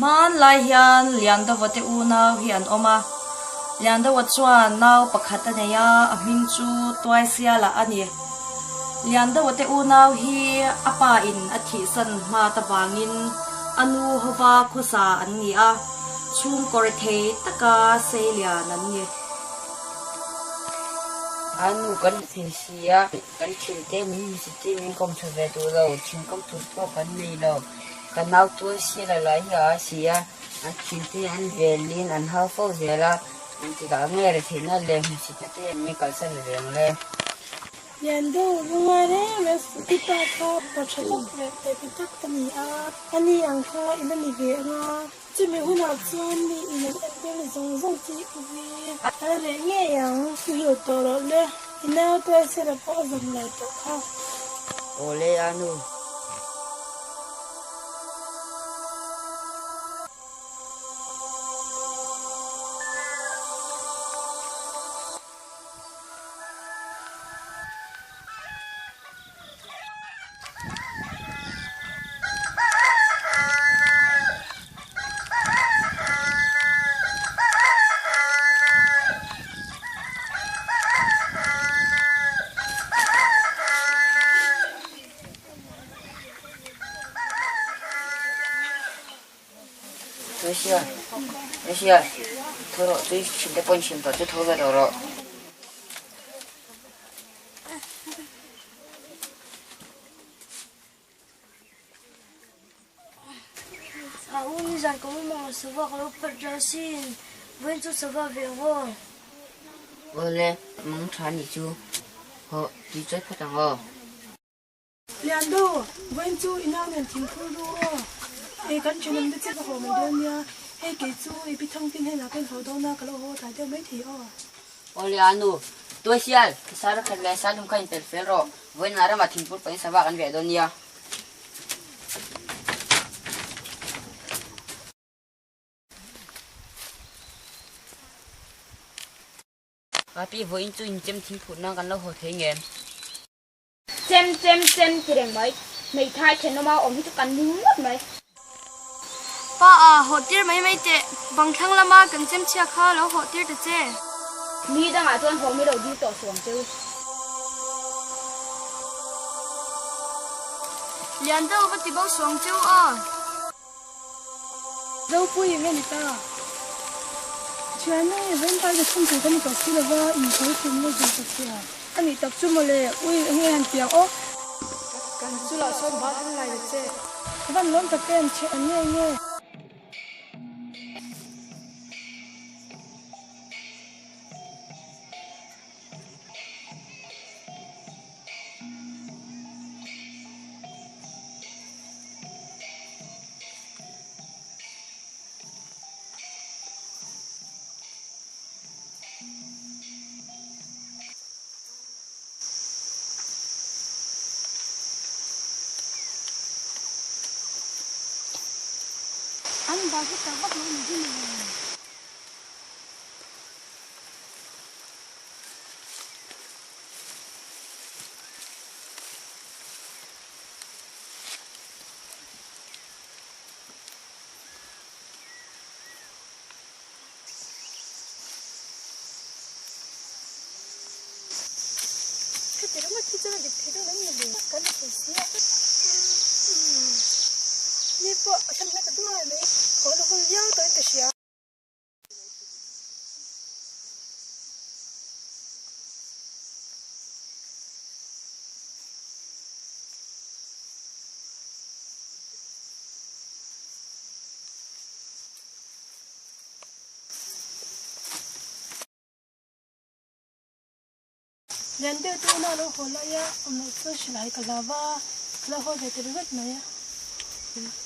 man lai hian lian da vote u nau hian oma lian da wat chuan nau pakhat aneya a hming chu toy sia la ani lian da vote u nau hi apa in a thi san ma ta wangin anu hova khosa an ni a chung kor the taka selia nan ni anu kan thisia kan thilte min siti min kom thave tu lo chin kom tu ko kan nei lo kan nau tu si la la ya sia an thilte an velin an ha fo zela an ti da nge re thina le si te mi kal sa le le Yando rumare mes kita ka pachalo pe pitak tani a ani ang kha inani ve nga chimi huna chuan ni in el zong zong ti uvi are nge yang yo toro le ina to se ra po zong la to kha ole anu Asia, thoro tu chinde pon chim ta tu thoga ro. Uni zan ko mo se va ko per jasin wen tu se va ve wo Ole, mong chan ni chu. Ho, di choi phatang ho. Liando wen tu ina nen tin khu ru e kan chunam de che ko me don ya e ke chu e bi thong tin he na ken ho do na ka lo ho ta de me thi o Ole anu, tu sial, kisara kan le salum kan pel fel ro. Wen ara ma thimpur pa sa ba kan ve don ya. Papi voin chu in chem thimpur na kan lo ho the ngem. Xem thì đèn mấy mày thay thì nó mau ổn hết cả nước mày pa a ho tir mai mai te bang thang lama kan chem chia kha lo ho tir te che mi đang ở trên phòng mi đầu đi tổ xuống chứ lian do ba ti bo song chu a dâu pui men ta chuan ne ven pa de thum chu kan ko si la wa in ko thum mo ju ta chia ani tak chu mo le ui nge han tiang o kan chu la son ba han lai de che ban lom ta ken che an nge anh bảo cái tao bắt nó mình đi 这个你陪着人也没，赶紧回去啊。你不，他们那个多还没，可能会要到一个时候。连带多那都好了呀，我们做起来个喇叭，那好在这里个呢呀。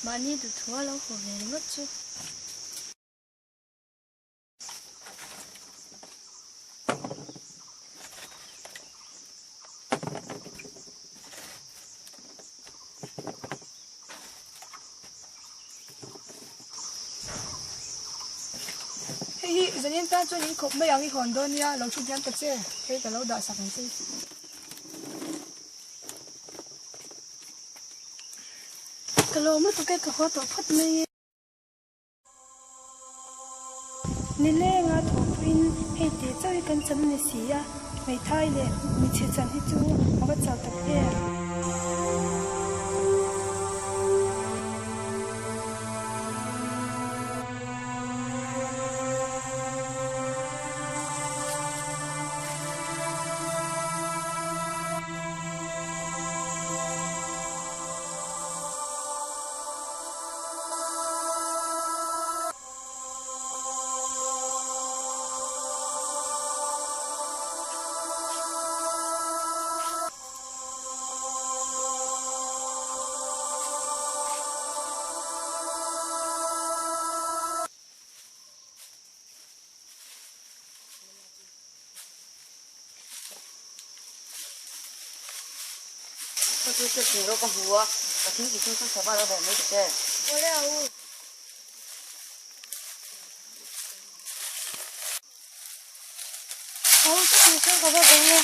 Mani tu thua lo ho ve ngot chu. Hey, giờ nên ta cho những cục mấy ông đi hòn đơn nha, lâu chút nhắn tật chứ, cái cả lâu đợi sạc hành gì. Cái lâu mất cái hoa tổ phát này. Nên lẽ ngã thổ pin, hay để cho cái căn chấm này xí à, mày thay lệ, mày chia chăn hết chú, mà bắt chào tập kia. cái chuyện đó có hùa và chính cái chuyện không phải là về mấy cái Có lẽ là cái gì không có bao giờ nha.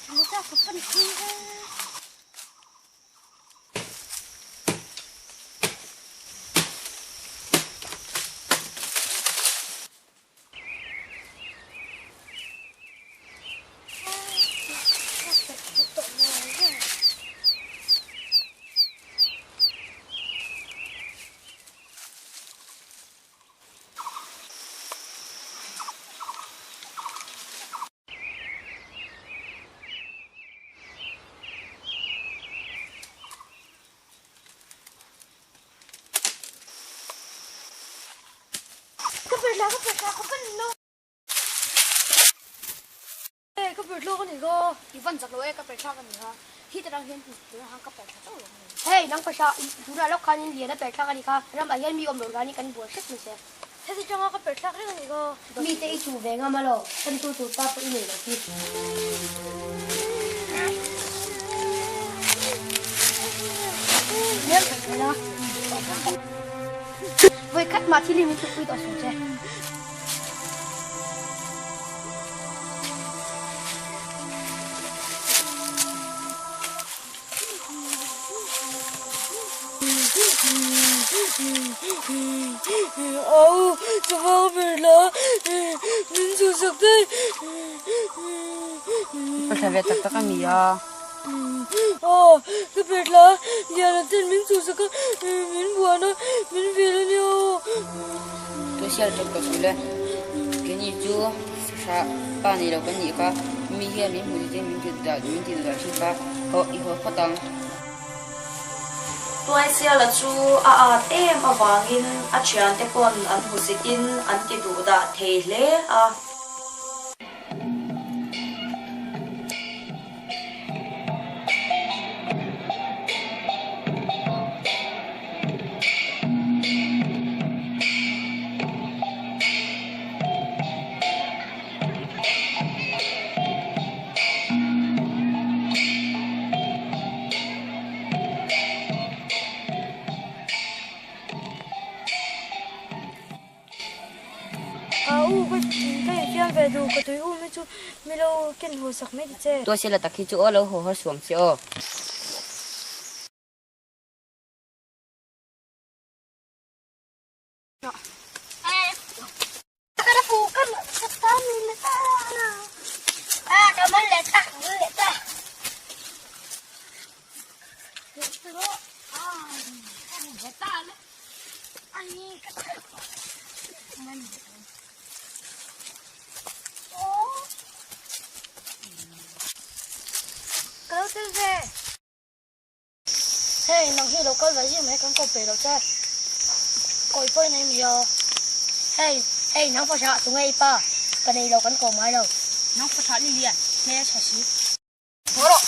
Chúng ta có phần thi ha. Có việc là không cần luôn. Ê, có việc luôn này cô. Ivan giặc lối các việc sao cái gì ha? Khi ta đang hiện thì hàng các việc sao rồi? Hey, nang pasha, chúng ta lúc khăn liền đã bẹt ra cái cả. Ram ai mi om đồ ra ni kan bùa sức mình sẽ. Thế thì trong cái bẹt ra cái này cô. Mi te chủ về ngam lo. Thân tu ta phải này là gì? Nhớ phải đó. Với cách mà thì mình tự tỏ số chứ. Chúng ta biết là mình chủ sắp đây. Phải về tập các mì à. Cái biết là giờ là tên mình chủ sắp mình buồn nó mình về là nhiều. Tôi sẽ chụp cái này cái này chú sa ba này đâu cái này cả mi hiện mình muốn gì mình tự đặt xin ba họ họ phát tăng tuai sia la chu a em awangin a thian te pon an musikin an ti du da thei hle a chú milo kiến hồ sạc mấy chứ tôi sẽ là tắc khi chỗ lâu hồ hơi xuống chưa Kada po kan sa tamin na ta. Naman leta. Pero leta. Ay, man. Oh. Câu thứ về. Hey, nông hi đâu có vậy chứ mấy con câu bể đâu chứ. Coi phơi này mày giờ. Hey, nóng phải sợ tụi ngay pa. Cái này đâu cắn cổ mai đâu. Nóng phải sợ đi liền. Nghe sợ xí. Bố rồi.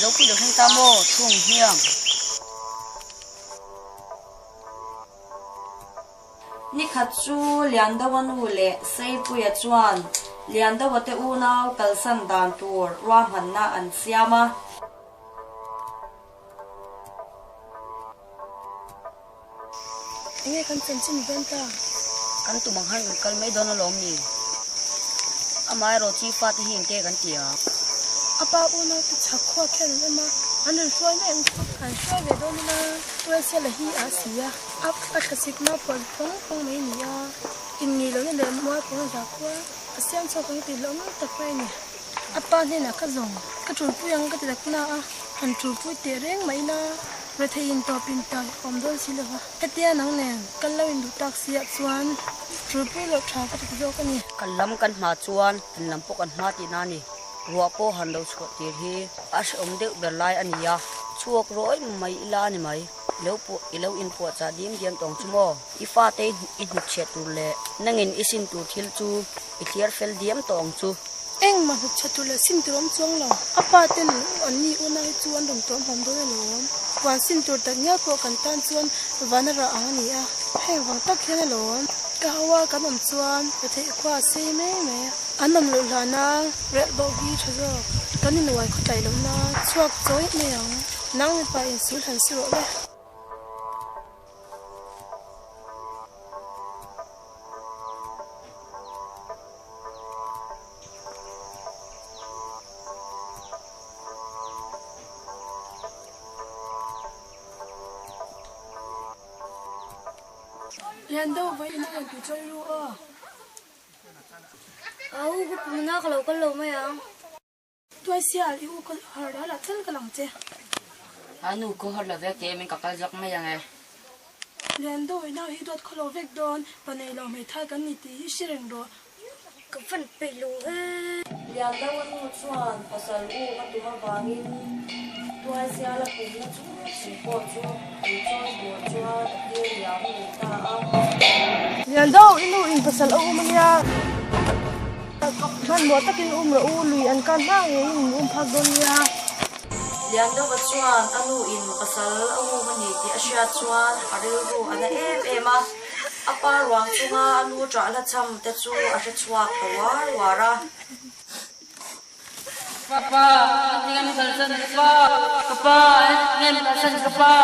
Lúc khi được thanh ta mô, thùng hiểm. Ni khát chú lian da wan u le sei puya chuan lian da wate u nau kal san dan tur wa man na an siama nghe con chân chân bên ta Kan tu mang han kal mai don lom ni. Amai ro chi fa ti hin ke kan tia. apa una ti chakwa khen ma anan shoi na en kan shoi ve don na we se la hi asia ap a khasik na pon phong phong mai ni ya in ni lo ne mo pon ja kwa asiam cho ko ti lo ma ta pa ni apa ne na ka zong ka tu pu yang ka ti na a han tu pu te reng mai na re thein to pin ta om don si lo ka tia nang nen kan lo in du tak sia chuan tu pu lo tha ka ti jo ka ni Kan lam kan ma chuan, kan lam po kan ma ti na ni. Ruwa po han lo skot ti hi. As om de ber lai ania. Chuak roi mai ila ni mai. Ilo in po cha dim diam tong chumo. Ifa te in chet tu le. Nangin isin tu thil chu. Itiar fel diam tong chu. eng ma hu chatula sim trom chong lo apa ten ani una hi chuan dom tom hom do lo wan sim tur tak nya ko kan tan chuan vanara ani a hei wang tak khen lo ka hawa ka nom chuan pe thei kwa se me me anam lo lana re bo gi thazo kan ni wai khutai lo na chuak choi me yang nang pa in sul han su ro le Lian đâu vậy nó làm chơi luôn à? Mình nó có lâu mấy à? Tôi xia đi u có hở đó là chân cái lòng chứ. Anu ko har la ve ke min kakal jak mai yang e. Lian đâu vậy nó hi đốt kholo vek don, và này lòng mày thay cái nịt thì xí rừng rồi. Cái phần bể lú lian da wan u chuan pasal u ka tu ma wangin tuai sia la pu na chu si po chu u choi bo chuan ti yang ni ta a Lian đâu inu in pasal u mà ya. Man mo takin ra u lui an kan ba nge in phak don ya. lian da wa chuan anu in pasal u ma ni ti a sha chuan aril ru ana em a apa ruang chunga anu tra la cham te chu a sha chuak tawar wara Papa, dengan salsan kapa. Kapa, dengan salsan kapa.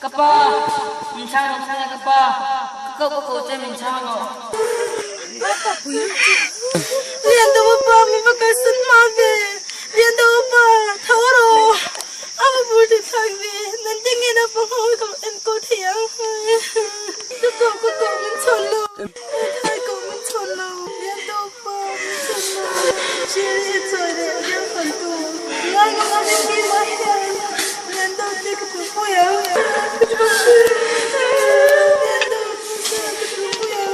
Kapa, mincang kapa. Kau cai mincang lo. Lian đâu ba mi ba ka sun ma ve. Lian đâu ba thao ro. Apa bur de thang ve. Nan ding ina pa ho ka en ko thiang. Ko min chon lo. Thai ko min chon lo. Lian đâu ba min chon lo. Chi ri choi de yang fan tu. Ngai ngai min ki ma he. Lian đâu de ka tu po ya. Lian đâu ka tu po ya.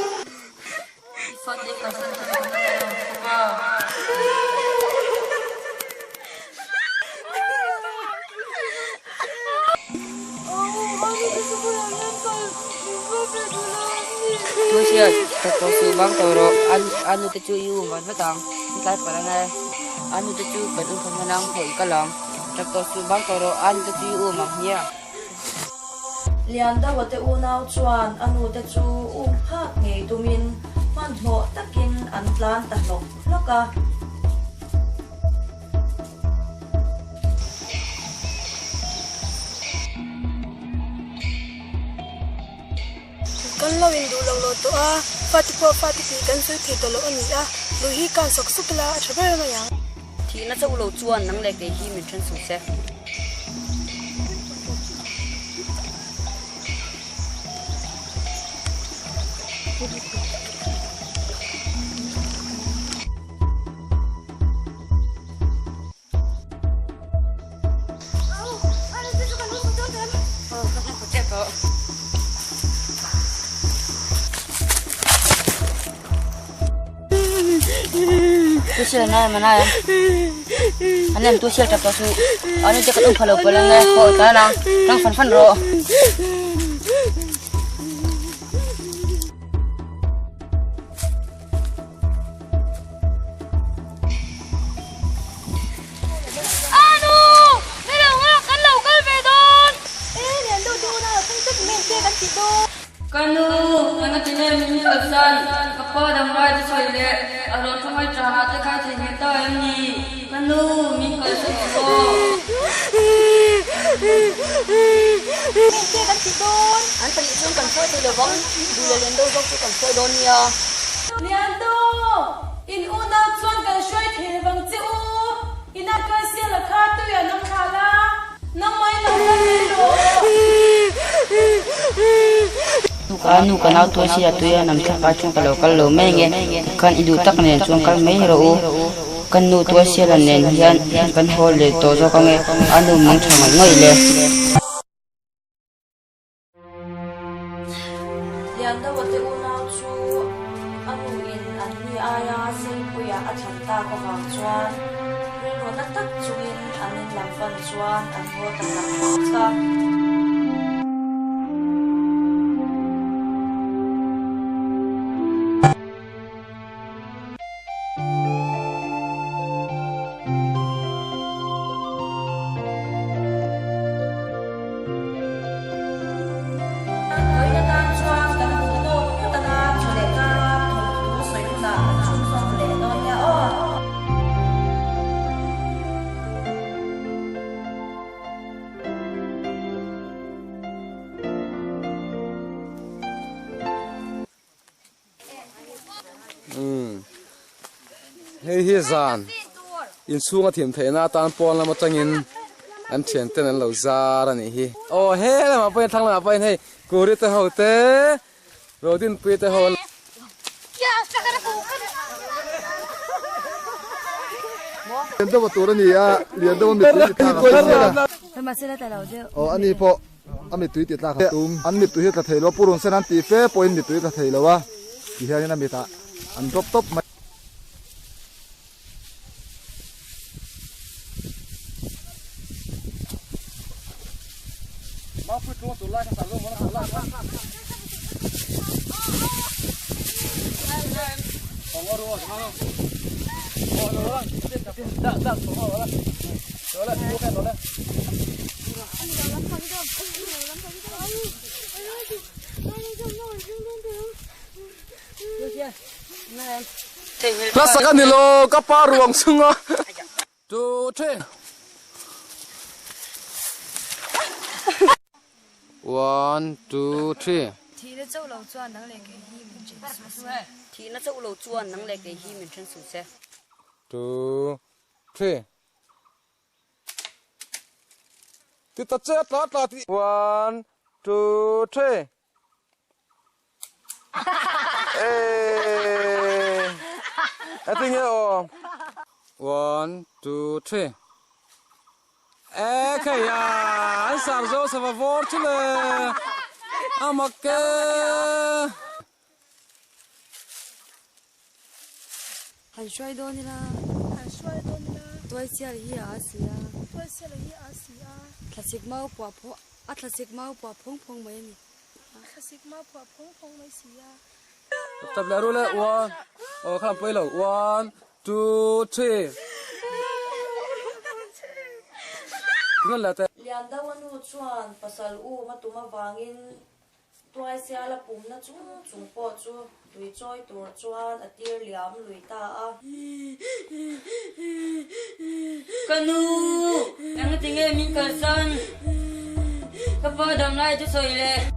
Fatih kasih kapa. tôi sẽ tập có sự bám tàu rồi anh nuôi chú yêu mà phải tặng cái phải là này anh nuôi chú phải ưng không năng phải cái lòng tập có sự bám tàu rồi anh nuôi chú yêu mà nhé lian da wate u nau chuan anu te chu phak ngei tumin man hmo takin an tlan ta hlok hloka kan lo in du long lo to a fati kan su thi to lo ani a lu hi kan sok suk la a thaba ma yang thì nó sẽ lâu chuan nắng lệ cái khi mình chân sụt xe tôi sẽ này mà này anh em tôi sẽ tập tao su anh em sẽ có phải lâu lên này hội cái nào đang phân rồi kanu ana tine min alsan kapa dam rai de soile aro thomai traha te khai the ne ta ni kanu min kal se ko anh phải dùng cần phơi thì được không dù là lên đâu cũng cần phơi đón nha lian do in u na chuan kan shoi the bang chu ina kai se la kha tu ya nam khala nam mai lo lo nu kan auto sia tu ya nam thaka chung kalau mai nge kan idu tak ne chung kal mai ro kan nu tu sia la nen hian kan hol le to zo ka nge anu mang thang ngoi le lian da wate u na chu anu in an ni aya sei puya a than ta ka wang chuan ro na tak chuin an in lam fan chuan an ho ta ka hei hi zan in sunga thim theina tan pon lama changin an thian ten an lo zar ani hi o he lama pai thang lama pai hei kuri te hote rodin pi te ho lian da tur ani a lian da mi tu ta ta ma se la ta lo de o ani po ami tu ti ta kha tum an mi tu hi ta thelo purun senan ti fe point mi tu ta thelo wa ki hian na mi ta an top mau put tu tu lai ka lo mo la la ong ro ma lo o lo la da so ho la so la tu ka lo la Rasa kan nilo kaparuang sunga. 2 3 1 2 3 thì nó châu lâu chuan nắng lệ cái hi mình chỉ thì nó sẽ lâu chuan nắng lệ cái khi mình chân sụt xe 2 3 thì ta chết lót là thì 1 2 3 ê anh听见哦 1 2 3 ê cái à anh sao rồi sao vào chứ lệ à mà cái很帅多呢啦，很帅的呢，多些里阿西啊，多谢了一阿西啊，他食猫婆婆，啊他食猫婆碰碰没呢， khasik ma phwa phong phong mai sia tập lại rồi lên one khám phá lâu 1 2 3 ngon là thế lian da wan hu chuan pasal u ma tuma wangin tuai sia la pum na chung po chu lui choi tur chuan atir liam lui ta a Kanu, ang tingin min kasan. Kapag dam na ito soile.